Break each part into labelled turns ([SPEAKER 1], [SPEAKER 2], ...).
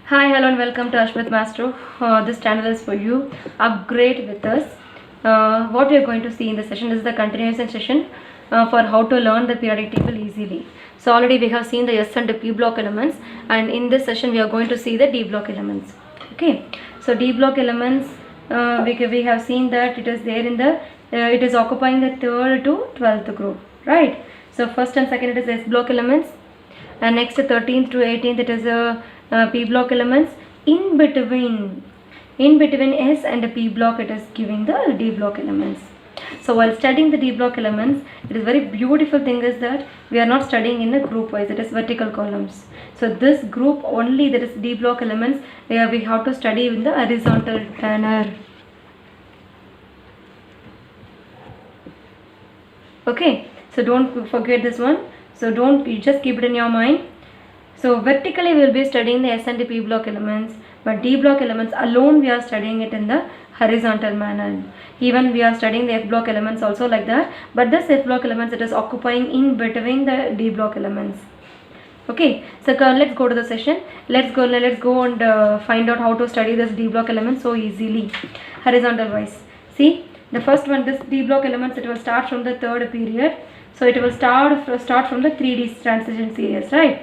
[SPEAKER 1] Hi, hello, and welcome to Ashmit Master. This channel is for you. Upgrade with us. What we are going to see in this session is the continuation session for how to learn the periodic table easily. So already we have seen the S and the P block elements, and in this session we are going to see the D block elements. Okay. So D block elements, we have seen that it is there in the it is occupying the 3rd to 12th group, right? So first and second it is S block elements, and next 13th to 18th it is a P block elements. In between S and P block it is giving the D block elements. So while studying the D block elements, it is very beautiful thing is that we are not studying in a group wise, it is vertical columns. So this group only, that is D block elements, we have to study in the horizontal manner. Okay, so don't forget this one. So you just keep it in your mind. So vertically we will be studying the S and P block elements, but D block elements alone we are studying it in the horizontal manner. Even we are studying the F block elements also like that, but this F block elements it is occupying in between the D block elements. Okay, so let's go to the session. Let's go and find out how to study this D block element so easily, horizontal wise. See, the first one, this D block elements, it will start from the 3rd period. So it will start from the 3D transition series, right?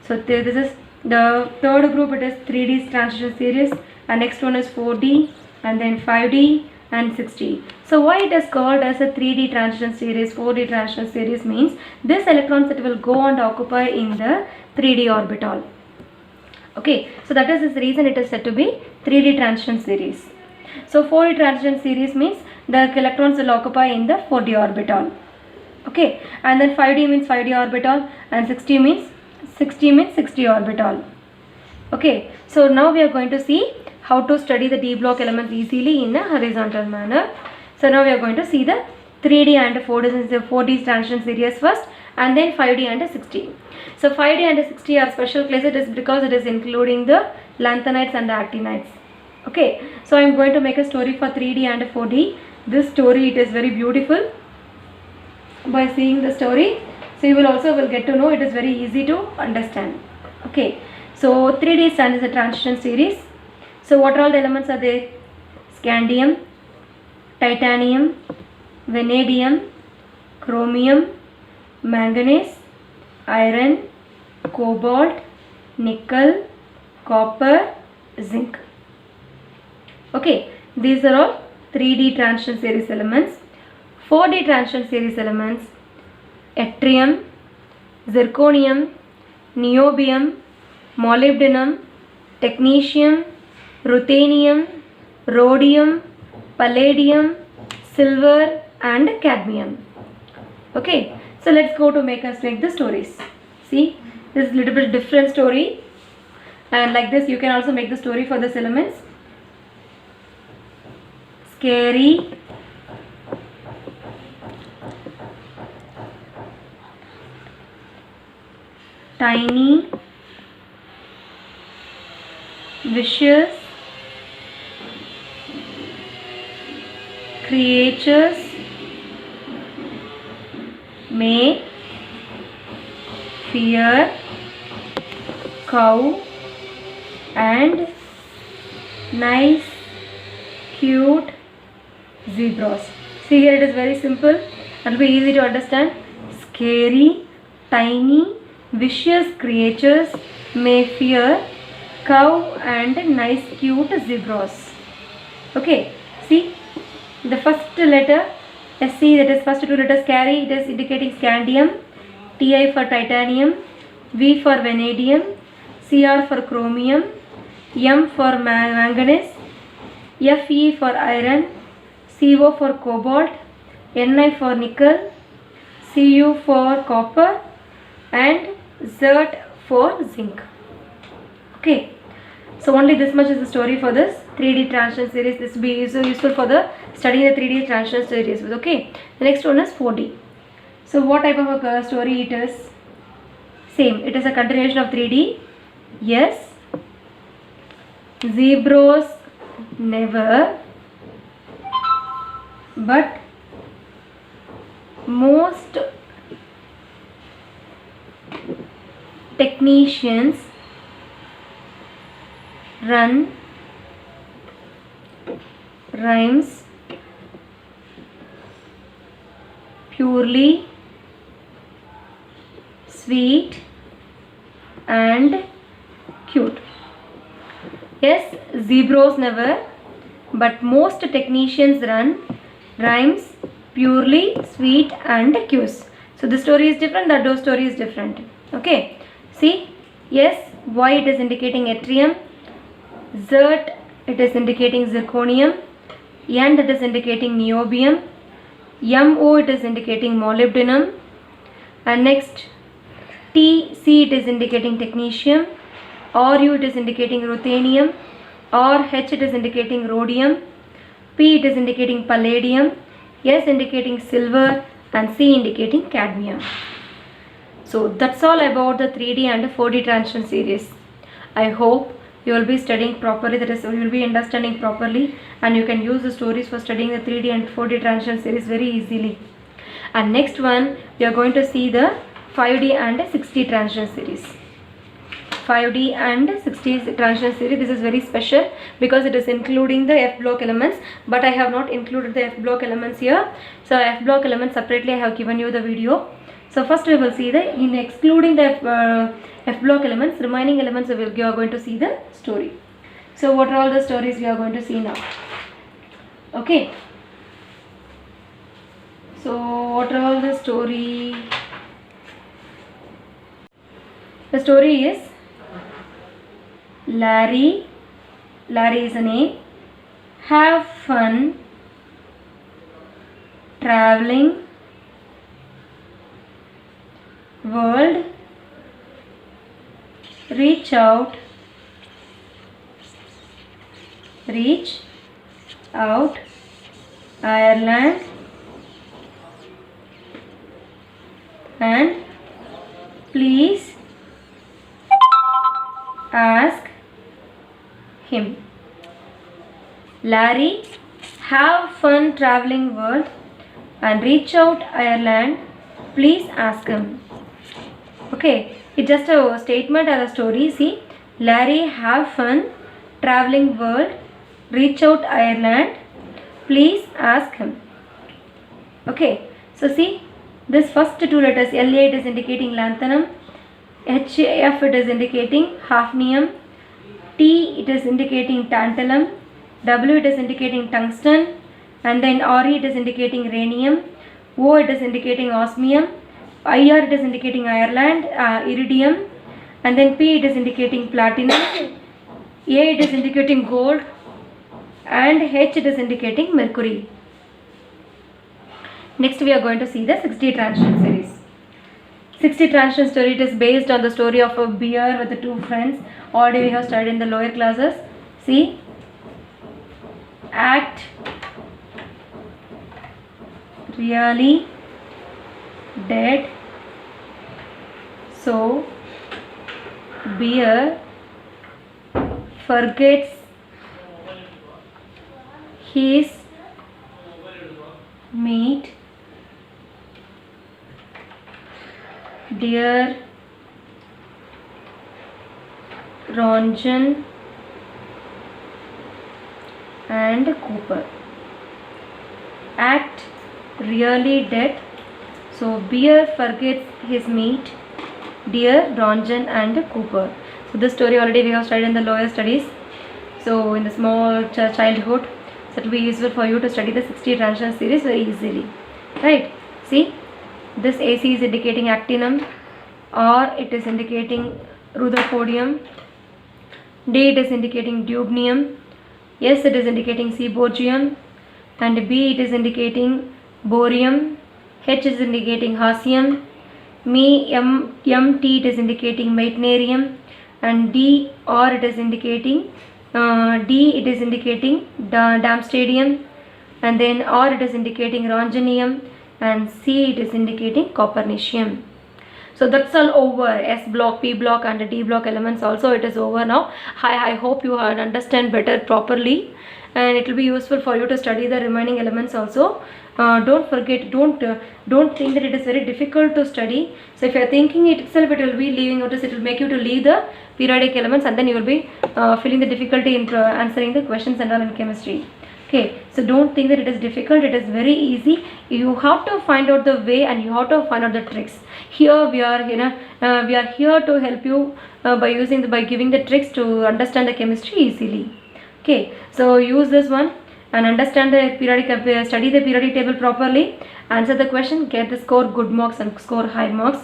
[SPEAKER 1] So this is the 3rd group, it is 3D transition series, and next one is 4D, and then 5D and 6D. So why it is called as a 3D transition series, 4D transition series means this electrons it will go and occupy in the 3D orbital. Okay, so that is the reason it is said to be 3D transition series. So 4D transition series means the electrons will occupy in the 4D orbital. Okay, and then 5D means 5D orbital, and 6D means 6D orbital. Okay, so now we are going to see how to study the D block elements easily in a horizontal manner. So now we are going to see the 3D and 4D transition series first, and then 5D and 6D. So 5D and 6D are special cases, it is because it is including the lanthanides and the actinides. Okay, so I am going to make a story for 3D and 4D. This story, it is very beautiful. By seeing the story, so you will get to know, it is very easy to understand. Okay, so 3D stands as a transition series. So what all the elements are there? Scandium, titanium, vanadium, chromium, manganese, iron, cobalt, nickel, copper, zinc. Okay, these are all 3D transition series elements. 4D transition series elements: yttrium, zirconium, niobium, molybdenum, technetium, ruthenium, rhodium, palladium, silver and cadmium. Okay, so let's go to make the stories. See, this is a little bit different story, and like this you can also make the story for these elements. Scary, tiny, vicious creatures may fear cow and nice cute zebras. See, here it is very simple, it will be easy to understand. Scary, tiny, vicious creatures may fear cow and nice cute zebras. Okay, see, the first letter SC, that is first two letters carry, it is indicating scandium, Ti for titanium, V for vanadium, Cr for chromium, M for manganese, Fe for iron, Co for cobalt, Ni for nickel, Cu for copper, and Zert for zinc. Okay, so only this much is the story for this 3D transition series. This will be so useful for the studying the 3D transition series. Okay, the next one is 4D. So what type of a story it is? Same, it is a continuation of 3D. Yes, zebras never, but most technicians run, rhymes, purely, sweet and cute. Yes, zebras never, but most technicians run, rhymes, purely, sweet and cute. So the story is different, the dose story is different. Okay, see, yes, Y it is indicating yttrium, Z it is indicating zirconium, N it is indicating niobium, MO it is indicating molybdenum, and next TC it is indicating technetium, RU it is indicating ruthenium, RH it is indicating rhodium, P it is indicating palladium, S indicating silver, and C indicating cadmium. So that's all about the 3D and 4D transition series. I hope you will be studying properly, that is, you will be understanding properly, and you can use the stories for studying the 3D and 4D transition series very easily. And next one, we are going to see the 5D and 6D transition series. 5D and 6D transition series. This is very special because it is including the F block elements, but I have not included the F block elements here. So F block elements separately I have given you the video. So first we will see the, in excluding the F block elements, remaining elements we are going to see the story. So what are all the stories we are going to see now? Okay. So what are all the story? The story is Larry is a name, have fun traveling world, reach out Ireland, and please ask him. Larry, have fun traveling world and reach out Ireland, please ask him. Okay, it's just a statement or a story. See, Larry, have fun traveling world, reach out Ireland, please ask him. Okay, so see, this first two letters, LA it is indicating lanthanum, HF it is indicating hafnium, T it is indicating tantalum, W it is indicating tungsten, and then RE it is indicating rhenium, O it is indicating osmium, IR it is indicating Ireland, iridium, and then P it is indicating platinum, A it is indicating gold, and H it is indicating mercury. Next we are going to see the 6D transition series. 6D transition story, it is based on the story of a bear with the two friends. Already we have studied in the lower classes. See, act really dead, so bear forgets his meat. Dear Ronjan and Cooper, act really dead, so bear forgets his meat. Dear Ronjan and Cooper. So this story already we have studied in the lower studies. So in the small childhood, so it will be useful for you to study the 6D transition series very easily. Right? See, this AC is indicating actinum, R it is indicating rutherfordium, D it is indicating dubnium, S it is indicating seaborgium, and B it is indicating borium, H is indicating hassium, MT it is indicating meitnerium, and D R it is indicating Darmstadtium, and then R it is indicating rhongenium, and C it is indicating copernicium. So that's all over. S block, P block and D block elements also it is over now. I hope you understand better properly, and it will be useful for you to study the remaining elements also. Don't forget, don't think that it is very difficult to study. So if you are thinking it itself, it will be leaving notice, it will make you to leave the periodic elements, and then you will be feeling the difficulty in answering the questions and all in chemistry. Okay, so don't think that it is difficult, it is very easy. You have to find out the way, and you have to find out the tricks. Here we are, we are here to help you by giving the tricks to understand the chemistry easily. Okay, so use this one and understand the periodic, study the periodic table properly, answer the question, get the score good marks and score high marks.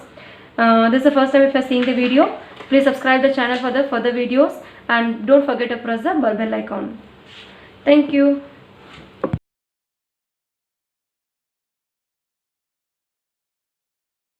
[SPEAKER 1] This is the first time if you are seeing the video, please subscribe the channel for the further videos, and don't forget to press the bell icon. Thank you.